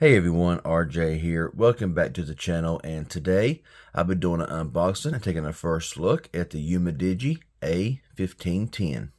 Hey everyone, RJ here. Welcome back to the channel, and today I'll be doing an unboxing and taking a first look at the Umidigi A15T.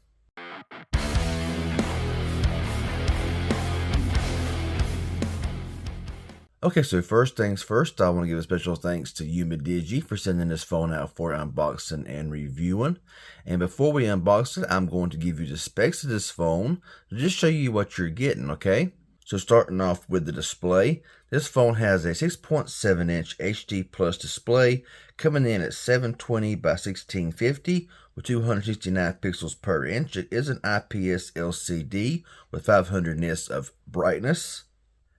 Okay, so first things first, I want to give a special thanks to Umidigi for sending this phone out for unboxing and reviewing. And before we unbox it, I'm going to give you the specs of this phone to just show you what you're getting, okay? So starting off with the display, this phone has a 6.7-inch HD Plus display coming in at 720 by 1650 with 269 pixels per inch. It is an IPS LCD with 500 nits of brightness.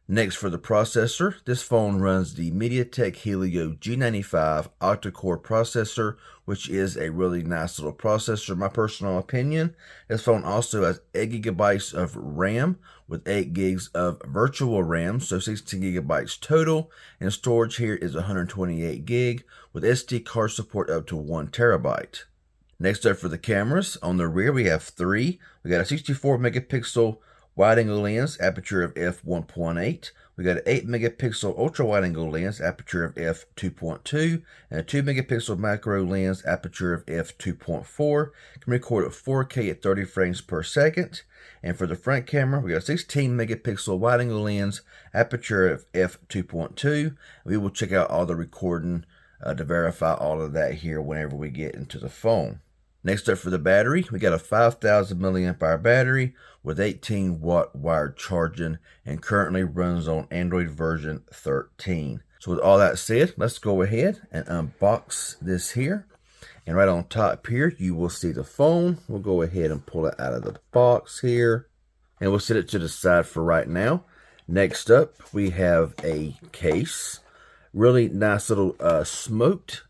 Next, for the processor, this phone runs the MediaTek Helio G95 octa-core processor, which is a really nice little processor in my personal opinion. This phone also has 8 gigabytes of RAM with 8 gigs of virtual RAM, so 16 gigabytes total, and storage here is 128 gig with SD card support up to 1 terabyte. Next up, for the cameras, on the rear we have 3. We got a 64 megapixel wide-angle lens, aperture of f1.8. We got an 8 megapixel ultra-wide-angle lens, aperture of f2.2, and a 2 megapixel macro lens, aperture of f2.4. Can record at 4K at 30 frames per second. And for the front camera, we got a 16 megapixel wide-angle lens, aperture of f2.2. We will check out all the recording to verify all of that here whenever we get into the phone. Next up, for the battery, we got a 5,000 milliamp hour battery with 18 watt wired charging and currently runs on Android version 13. So with all that said, let's go ahead and unbox this here. And right on top here, you will see the phone. We'll go ahead and pull it out of the box here, and we'll set it to the side for right now. Next up, we have a case. Really nice little smoked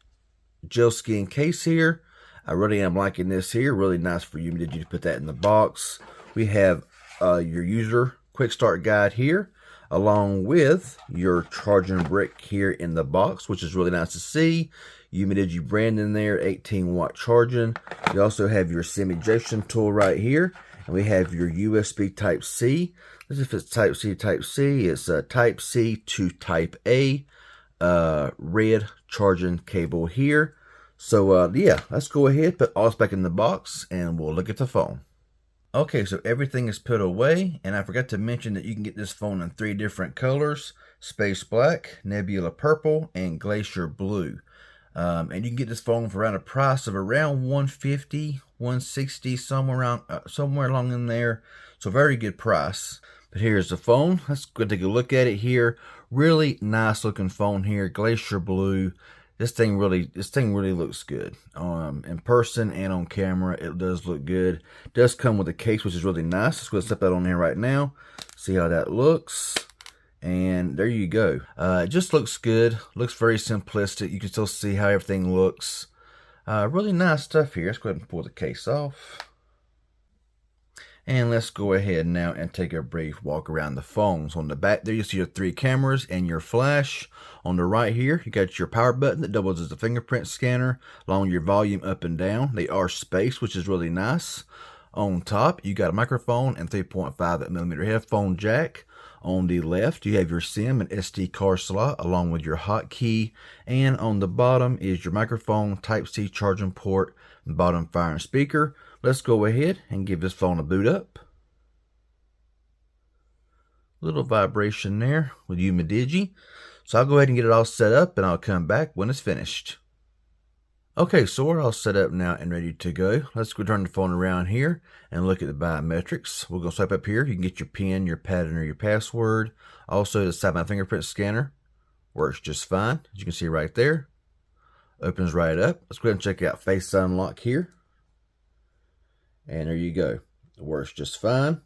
gel skin case here. I really am liking this here. Really nice for you to put that in the box. We have your user quick start guide here, along with your charging brick here in the box, which is really nice to see. Umidigi brand in there, 18 watt charging. You also have your SIM ejection tool right here, and we have your USB Type C. This is if it's Type C, Type C. It's Type C to Type A. Red charging cable here. So yeah, let's go ahead, put all this back in the box, and we'll look at the phone. Okay, so everything is put away, and I forgot to mention that you can get this phone in 3 different colors: Space Black, Nebula Purple, and Glacier Blue. And you can get this phone for around a price of around $150, $160, somewhere along in there. So very good price. But here's the phone. Let's go take a look at it here. Really nice looking phone here, Glacier Blue. This thing really looks good. In person and on camera, it does look good. It does come with a case, which is really nice. Let's go slip that on here right now. See how that looks. And there you go. It just looks good. Looks very simplistic. You can still see how everything looks. Really nice stuff here. Let's go ahead and pull the case off. And let's go ahead now and take a brief walk around the phone. So on the back there, you see your 3 cameras and your flash. On the right here, you got your power button that doubles as a fingerprint scanner, along with your volume up and down. They are spaced, which is really nice. On top, you got a microphone and 3.5mm headphone jack. On the left, you have your SIM and SD card slot along with your hotkey. And on the bottom is your microphone, Type-C charging port, and bottom firing speaker. Let's go ahead and give this phone a boot up. Little vibration there with Umidigi. So I'll go ahead and get it all set up, and I'll come back when it's finished. Okay, so we're all set up now and ready to go. Let's go turn the phone around here and look at the biometrics. We'll go swipe up here. You can get your PIN, your pattern, or your password. Also, the side by fingerprint scanner works just fine, as you can see right there. Opens right up. Let's go ahead and check out Face Unlock here. And there you go. It works just fine.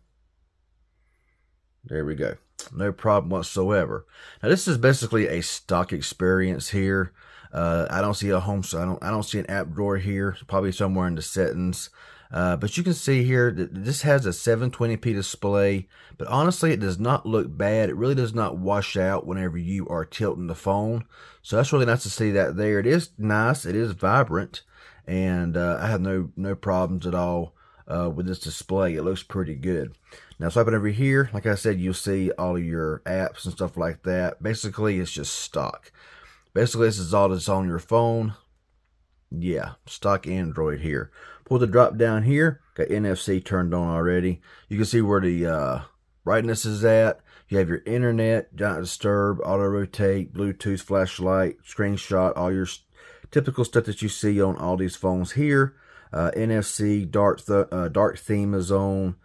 There we go. No problem whatsoever. Now this is basically a stock experience here. I don't see a home, so I don't see an app drawer here. It's probably somewhere in the settings. But you can see here that this has a 720p display, but honestly it does not look bad. It really does not wash out whenever you are tilting the phone. So that's really nice to see that there. It is nice, it is vibrant, and I have no problems at all with this display. It looks pretty good. Now swiping over here, like I said, you'll see all of your apps and stuff like that. Basically, it's just stock. Basically, this is all that's on your phone. Yeah, stock Android here. Pull the drop down here. Got NFC turned on already. You can see where the brightness is at. You have your internet, do not disturb, auto rotate, Bluetooth, flashlight, screenshot, all your typical stuff that you see on all these phones here. NFC, dark theme is on,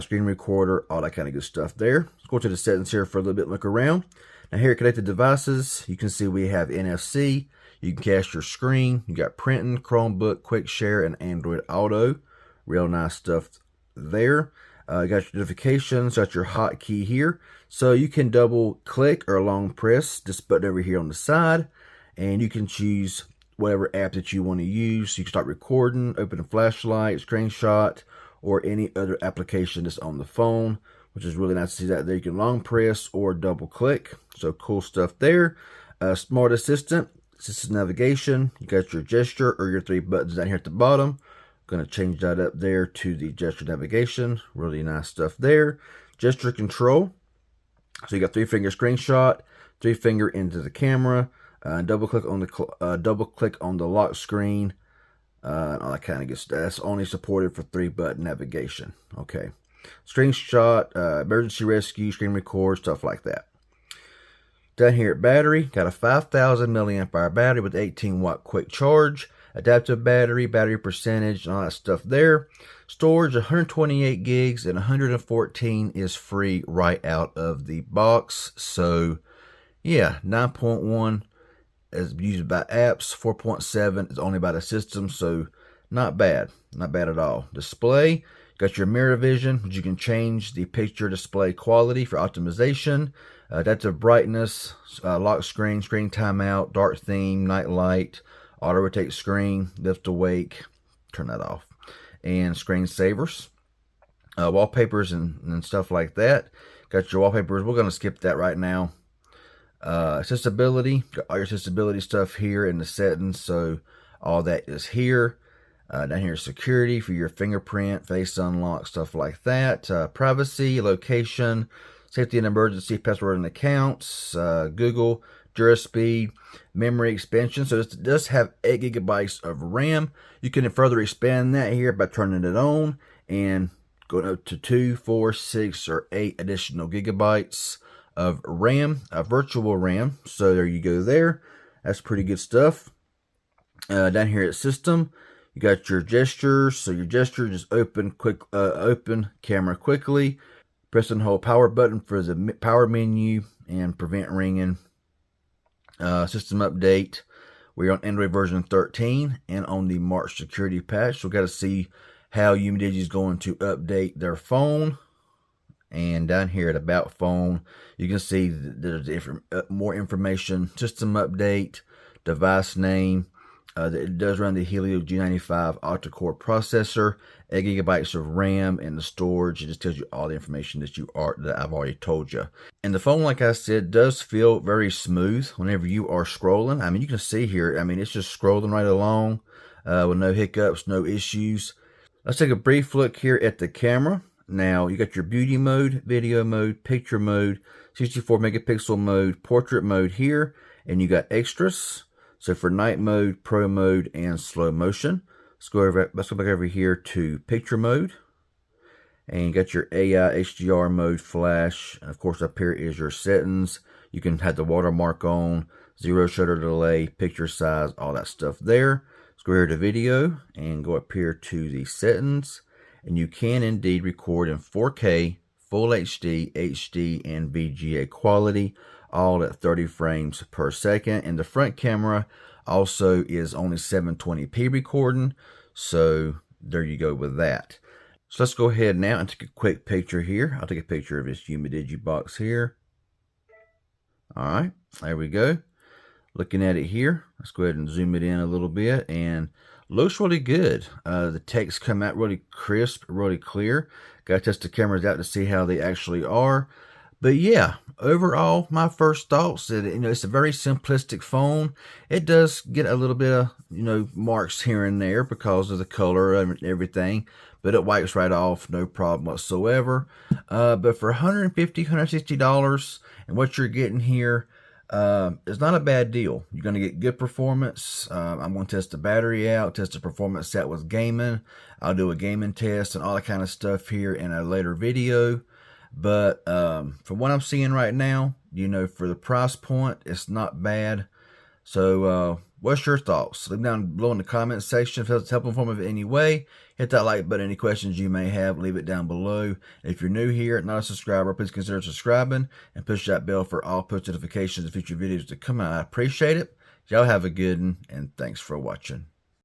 screen recorder, all that kind of good stuff there. Let's go to the settings here for a little bit, look around. Now here, connected devices, you can see we have NFC. You can cast your screen. You got printing, Chromebook, Quick Share, and Android Auto. Real nice stuff there. You got your notifications, got your hotkey here. So you can double click or long press this button over here on the side, and you can choose whatever app that you want to use. You can start recording, open a flashlight, screenshot, or any other application that's on the phone, which is really nice to see that there. You can long press or double click. So cool stuff there. Smart Assistant. Assistant navigation, you got your gesture or your 3 buttons down here at the bottom. Going to change that up there to the gesture navigation. Really nice stuff there. Gesture control. So you got 3-finger screenshot, 3-finger into the camera, double click on the lock screen, and all that kind of good stuff. That's only supported for 3-button navigation. Okay, screenshot, emergency rescue, screen record, stuff like that. Down here at battery, got a 5,000 milliamp hour battery with 18-watt quick charge, adaptive battery, battery percentage, and all that stuff there. Storage, 128 gigs, and 114 is free right out of the box. So, yeah, 9.1 is used by apps, 4.7 is only by the system, so not bad. Not bad at all. Display, got your mirror vision, which you can change the picture display quality for optimization. Adaptive brightness, lock screen, screen timeout, dark theme, night light, auto rotate screen, lift awake, turn that off, and screensavers, wallpapers and stuff like that. Got your wallpapers. We're going to skip that right now. Accessibility, got all your accessibility stuff here in the settings, so all that is here. Down here, security for your fingerprint, face unlock, stuff like that. Privacy, location, safety and emergency, password and accounts, Google, DuraSpeed, memory expansion. So this does have 8 gigabytes of RAM. You can further expand that here by turning it on and going up to 2, 4, 6, or 8 additional gigabytes of RAM, virtual RAM. So there you go there. That's pretty good stuff. Down here at system, you got your gestures. So your gesture, just open camera quickly. Press and hold power button for the power menu and prevent ringing. System update. We're on Android version 13 and on the March security patch. So we've got to see how Umidigi is going to update their phone. And down here at About Phone, you can see there's more information. System update, device name. It does run the Helio G95 octa-core processor, 8 gigabytes of RAM, and the storage. It just tells you all the information that I've already told you. And the phone, like I said, does feel very smooth whenever you are scrolling. I mean, you can see here, I mean, it's just scrolling right along with no hiccups, no issues. Let's take a brief look here at the camera. Now, you got your beauty mode, video mode, picture mode, 64 megapixel mode, portrait mode here, and you got extras. So for night mode, pro mode, and slow motion. Let's go back over here to picture mode. And you got your AI HDR mode, flash. And of course, up here is your settings. You can have the watermark on, 0 shutter delay, picture size, all that stuff there. Let's go here to video and go up here to the settings. And you can indeed record in 4K, Full HD, HD, and VGA quality, all at 30 frames per second. And the front camera also is only 720p recording. So there you go with that. So let's go ahead now and take a quick picture here. I'll take a picture of this Umidigi box here. All right, there we go. Looking at it here, let's go ahead and zoom it in a little bit, and looks really good. The text come out really crisp, really clear. Got to test the cameras out to see how they actually are. But yeah, overall, my first thoughts that it's a very simplistic phone. It does get a little bit of marks here and there because of the color and everything, but it wipes right off, no problem whatsoever. But for $150, $160, and what you're getting here, it's not a bad deal. You're going to get good performance. I'm going to test the battery out, test the performance set with gaming. I'll do a gaming test and all that kind of stuff here in a later video. But from what I'm seeing right now, for the price point, it's not bad. So what's your thoughts? Leave down below in the comment section if it's helpful informative in any way. Hit that like button. Any questions you may have, leave it down below. If you're new here and not a subscriber, please consider subscribing and push that bell for all post notifications of future videos to come out. I appreciate it. Y'all have a good one, and thanks for watching.